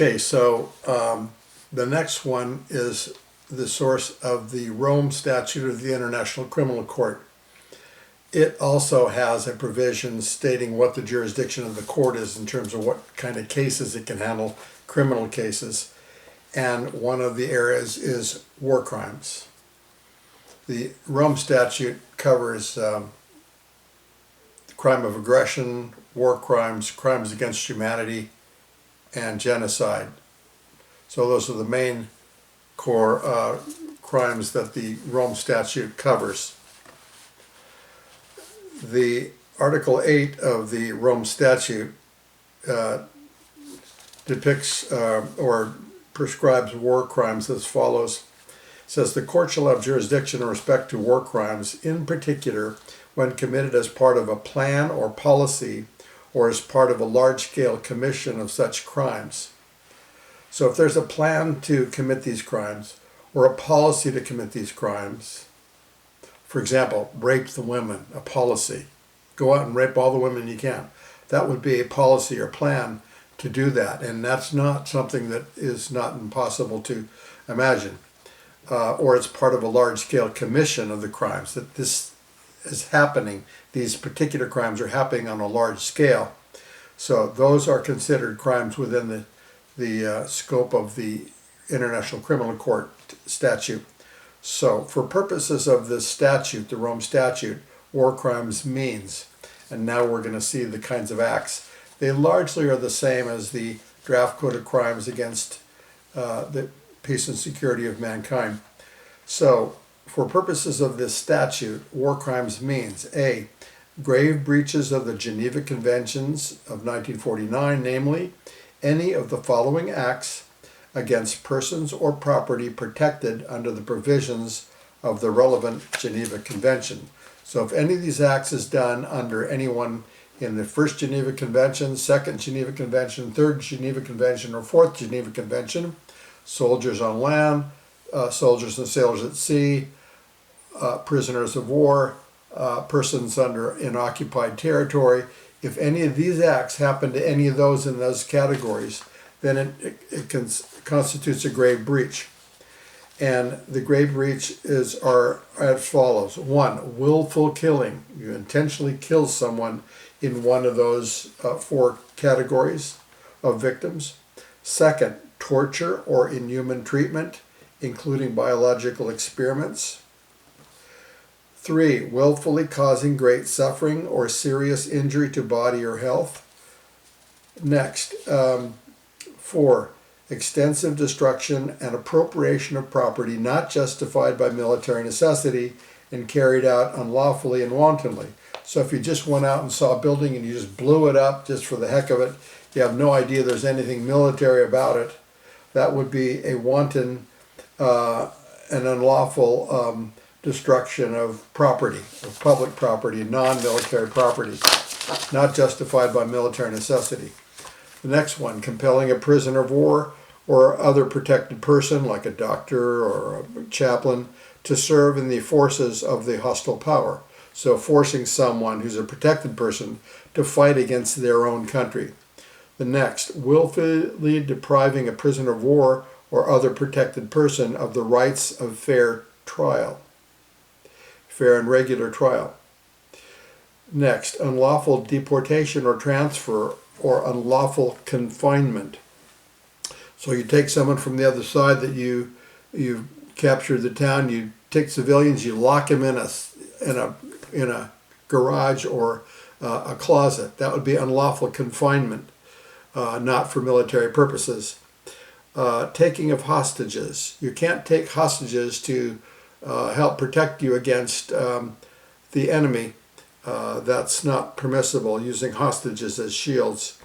Okay, so the next one is the source of the Rome Statute of the International Criminal Court. It also has a provision stating what the jurisdiction of the court is in terms of what kind of cases it can handle, criminal cases. And one of the areas is war crimes. The Rome Statute covers the crime of aggression, war crimes, crimes against humanity, and genocide. So those are the main core crimes that the Rome Statute covers. The Article 8 of the Rome Statute depicts or prescribes war crimes as follows. It says, the court shall have jurisdiction in respect to war crimes, in particular when committed as part of a plan or policy or as part of a large-scale commission of such crimes. So if there's a plan to commit these crimes or a policy to commit these crimes, for example, rape the women, a policy. Go out and rape all the women you can. That would be a policy or plan to do that, and that's not something that is not impossible to imagine. Or it's part of a large-scale commission of the crimes, that this is happening. These particular crimes are happening on a large scale. So those are considered crimes within the scope of the International Criminal Court statute. So for purposes of this statute, the Rome Statute, war crimes means, and now we're going to see the kinds of acts. They largely are the same as the draft code of crimes against the peace and security of mankind. So for purposes of this statute, war crimes means A, grave breaches of the Geneva Conventions of 1949, namely, any of the following acts against persons or property protected under the provisions of the relevant Geneva Convention. So if any of these acts is done under anyone in the First Geneva Convention, Second Geneva Convention, Third Geneva Convention, or Fourth Geneva Convention, soldiers on land, soldiers and sailors at sea, prisoners of war, persons in occupied territory, if any of these acts happen to any of those in those categories, then it constitutes a grave breach. And the grave breach are as follows. 1, willful killing. You intentionally kill someone in one of those 4 categories of victims. 2, torture or inhuman treatment, including biological experiments. 3, willfully causing great suffering or serious injury to body or health. Next, 4, extensive destruction and appropriation of property not justified by military necessity and carried out unlawfully and wantonly. So if you just went out and saw a building and you just blew it up just for the heck of it, you have no idea there's anything military about it, that would be a wanton and unlawful destruction of property, of public property, non-military property, not justified by military necessity. The next one, compelling a prisoner of war or other protected person, like a doctor or a chaplain, to serve in the forces of the hostile power. So forcing someone who's a protected person to fight against their own country. The next, willfully depriving a prisoner of war or other protected person of the rights of fair trial, fair and regular trial. Next, unlawful deportation or transfer or unlawful confinement. So you take someone from the other side that you captured the town, you take civilians, you lock them in a garage or a closet. That would be unlawful confinement, not for military purposes. Taking of hostages. You can't take hostages to help protect you against the enemy. That's not permissible, using hostages as shields.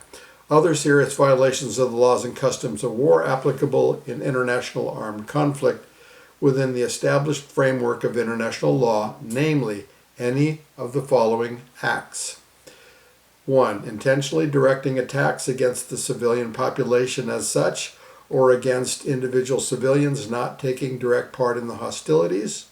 Other serious violations of the laws and customs of war applicable in international armed conflict within the established framework of international law, namely any of the following acts. 1, intentionally directing attacks against the civilian population as such, or against individual civilians not taking direct part in the hostilities.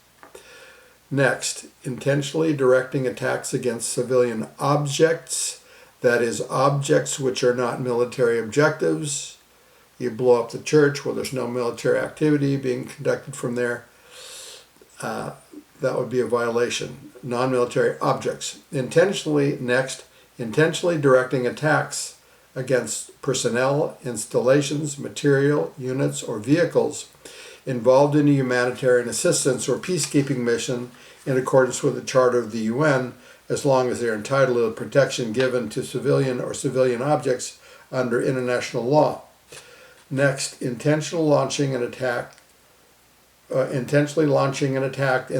Next, intentionally directing attacks against civilian objects, that is, objects which are not military objectives. You blow up the church where there's no military activity being conducted from there. That would be a violation. Non-military objects. Intentionally directing attacks against personnel, installations, material, units, or vehicles involved in a humanitarian assistance or peacekeeping mission in accordance with the Charter of the UN, as long as they are entitled to the protection given to civilian or civilian objects under international law. Next, intentionally launching an attack in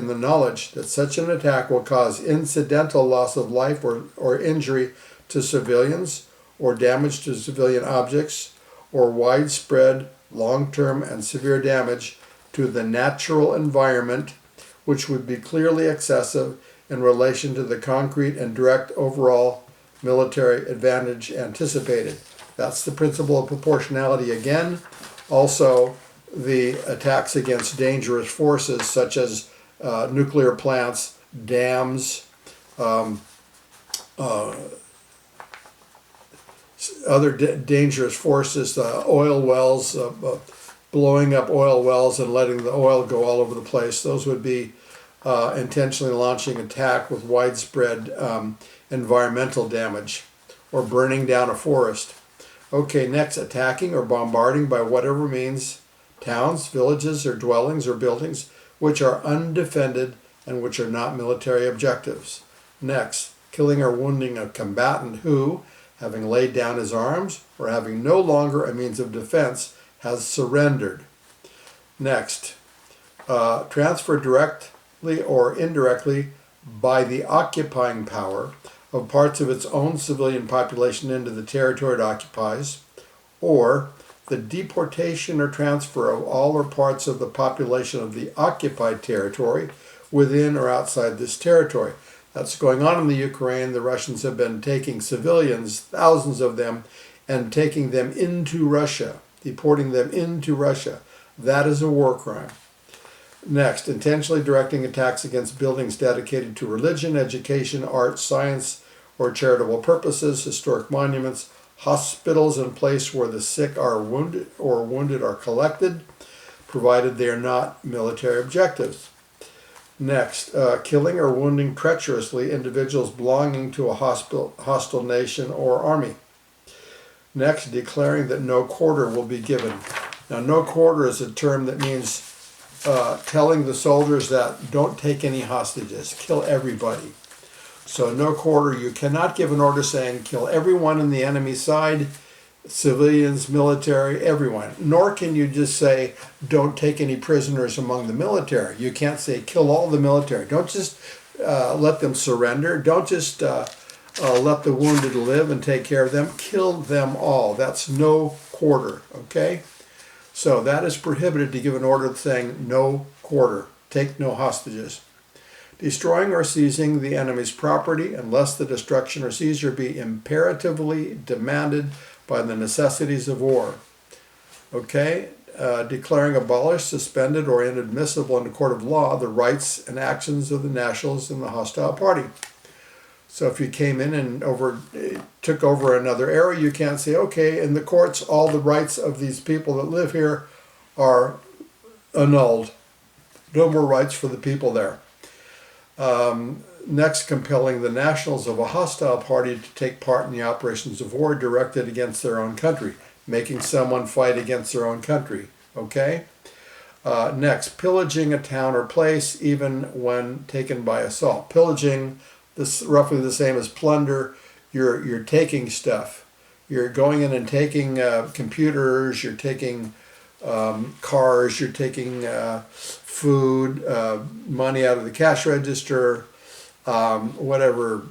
the knowledge that such an attack will cause incidental loss of life or injury to civilians, or damage to civilian objects, or widespread, long-term, and severe damage to the natural environment, which would be clearly excessive in relation to the concrete and direct overall military advantage anticipated. That's the principle of proportionality again. Also, the attacks against dangerous forces such as nuclear plants, dams, other dangerous forces, oil wells, blowing up oil wells and letting the oil go all over the place. Those would be intentionally launching attack with widespread environmental damage, or burning down a forest. Okay, next, attacking or bombarding by whatever means towns, villages, or dwellings or buildings which are undefended and which are not military objectives. Next, killing or wounding a combatant who, having laid down his arms or having no longer a means of defense, has surrendered. Next, transfer directly or indirectly by the occupying power of parts of its own civilian population into the territory it occupies, or the deportation or transfer of all or parts of the population of the occupied territory within or outside this territory. That's going on in the Ukraine. The Russians have been taking civilians, thousands of them, and taking them into Russia, deporting them into Russia. That is a war crime. Next, intentionally directing attacks against buildings dedicated to religion, education, arts, science, or charitable purposes, historic monuments, hospitals, and places where the sick are wounded or wounded are collected, provided they are not military objectives. Next, killing or wounding treacherously individuals belonging to a hostile nation or army. Next, declaring that no quarter will be given. Now, no quarter is a term that means telling the soldiers that don't take any hostages, kill everybody. So no quarter, you cannot give an order saying kill everyone in the enemy side, civilians, military, everyone. Nor can you just say don't take any prisoners among the military. You can't say kill all the military. Don't just let them surrender. Don't just let the wounded live and take care of them. Kill them all. That's no quarter, okay? So that is prohibited to give an order saying no quarter. Take no hostages. Destroying or seizing the enemy's property unless the destruction or seizure be imperatively demanded by the necessities of war. Okay? Declaring abolished, suspended, or inadmissible in a court of law the rights and actions of the nationals in the hostile party. So if you came in and took over another area, you can't say, okay, in the courts, all the rights of these people that live here are annulled. No more rights for the people there. Next, compelling the nationals of a hostile party to take part in the operations of war directed against their own country, making someone fight against their own country. Okay? Next, pillaging a town or place even when taken by assault. Pillaging, this roughly the same as plunder. You're taking stuff. You're going in and taking computers. You're taking cars. You're taking food, money out of the cash register, whatever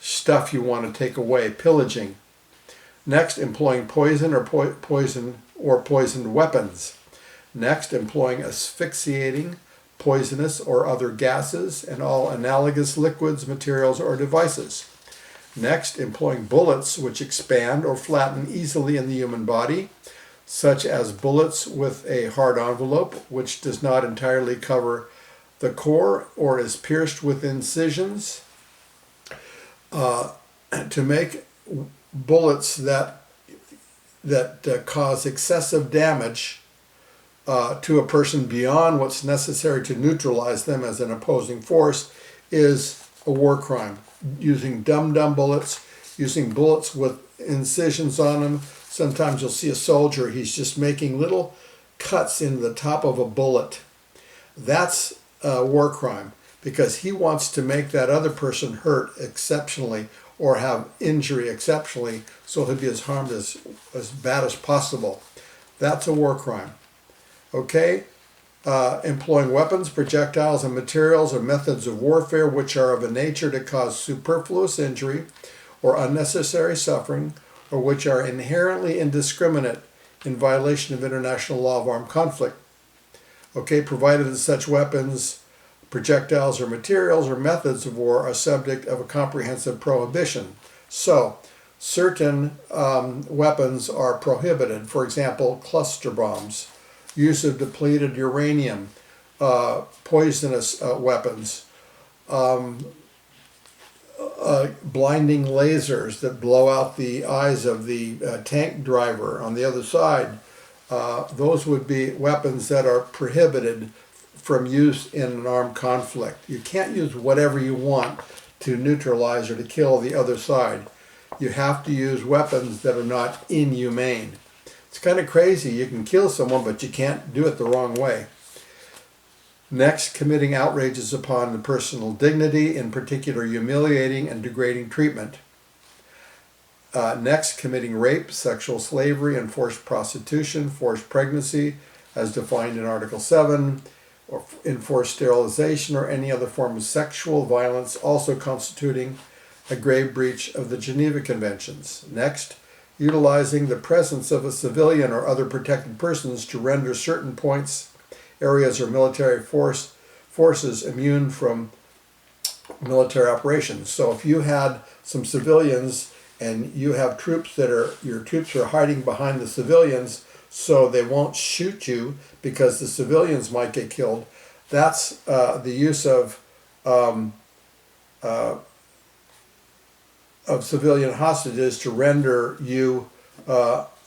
stuff you want to take away. Pillaging. Next, employing poison or poisoned weapons. Next, employing asphyxiating, poisonous, or other gases and all analogous liquids, materials, or devices. Next, employing bullets which expand or flatten easily in the human body, such as bullets with a hard envelope which does not entirely cover the core or is pierced with incisions, to make bullets that that cause excessive damage to a person beyond what's necessary to neutralize them as an opposing force is a war crime. Using dumb bullets, using bullets with incisions on them. Sometimes you'll see a soldier, he's just making little cuts into the top of a bullet. That's a war crime because he wants to make that other person hurt exceptionally or have injury exceptionally, so he'll be as harmed as bad as possible. That's a war crime. Okay? Employing weapons, projectiles, and materials or methods of warfare which are of a nature to cause superfluous injury or unnecessary suffering, or which are inherently indiscriminate in violation of international law of armed conflict. Okay, provided that such weapons, projectiles, or materials or methods of war are subject of a comprehensive prohibition. So, certain weapons are prohibited. For example, cluster bombs, use of depleted uranium, poisonous weapons, blinding lasers that blow out the eyes of the tank driver on the other side. Those would be weapons that are prohibited from use in an armed conflict. You can't use whatever you want to neutralize or to kill the other side. You have to use weapons that are not inhumane. It's kind of crazy. You can kill someone, but you can't do it the wrong way. Next, committing outrages upon the personal dignity, in particular humiliating and degrading treatment. Next, committing rape, sexual slavery, and forced prostitution, forced pregnancy, as defined in Article 7, or enforced sterilization or any other form of sexual violence, also constituting a grave breach of the Geneva Conventions. Next, utilizing the presence of a civilian or other protected persons to render certain points, areas, or military forces immune from military operations. So if you had some civilians and you have troops your troops are hiding behind the civilians so they won't shoot you because the civilians might get killed, that's the use of civilian hostages to render you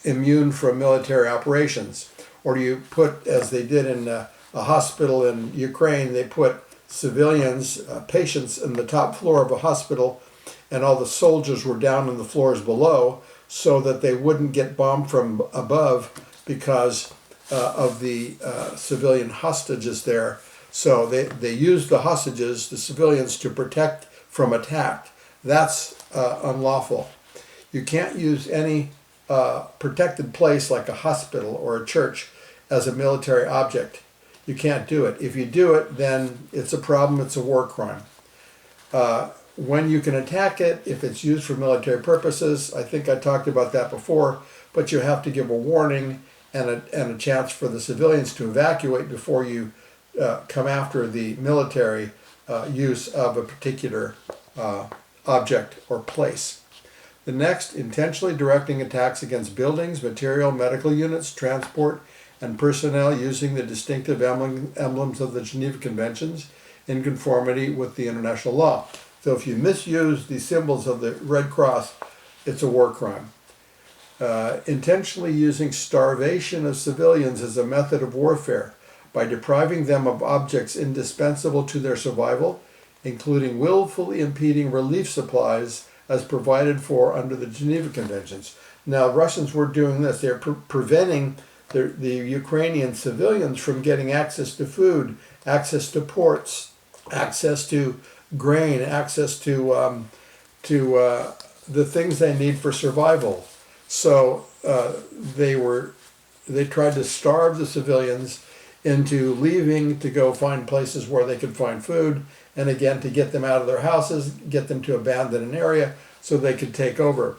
immune from military operations. Or you put, as they did in a hospital in Ukraine, they put civilians, patients in the top floor of a hospital, and all the soldiers were down in the floors below so that they wouldn't get bombed from above because of the civilian hostages there. So they used the hostages, the civilians, to protect from attack. That's unlawful. You can't use any protected place like a hospital or a church as a military object. You can't do it. If you do it, then it's a problem. It's a war crime. When you can attack it, if it's used for military purposes, I think I talked about that before, but you have to give a warning and a chance for the civilians to evacuate before you come after the military use of a particular object or place. The next, intentionally directing attacks against buildings, material, medical units, transport, and personnel using the distinctive emblems of the Geneva Conventions in conformity with the international law. So if you misuse the symbols of the Red Cross, it's a war crime. Intentionally using starvation of civilians as a method of warfare by depriving them of objects indispensable to their survival, including willfully impeding relief supplies as provided for under the Geneva Conventions. Now, Russians were doing this. They're preventing the Ukrainian civilians from getting access to food, access to ports, access to grain, access to the things they need for survival. So they tried to starve the civilians into leaving to go find places where they could find food, and again to get them out of their houses, get them to abandon an area so they could take over.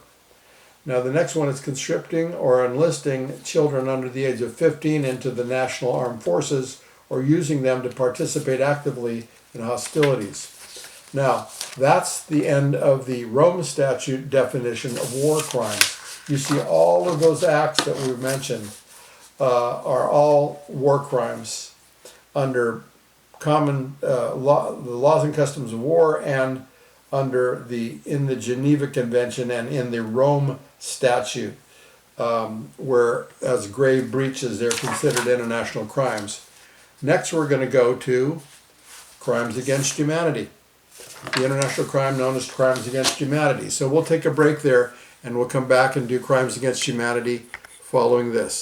Now the next one is conscripting or enlisting children under the age of 15 into the National Armed Forces or using them to participate actively in hostilities. Now that's the end of the Rome Statute definition of war crimes. You see all of those acts that we mentioned are all war crimes under common law, the laws and customs of war, and in the Geneva Convention and in the Rome Statute. where as grave breaches they're considered international crimes. Next we're going to go to crimes against humanity, the international crime known as crimes against humanity. So we'll take a break there and we'll come back and do crimes against humanity following this.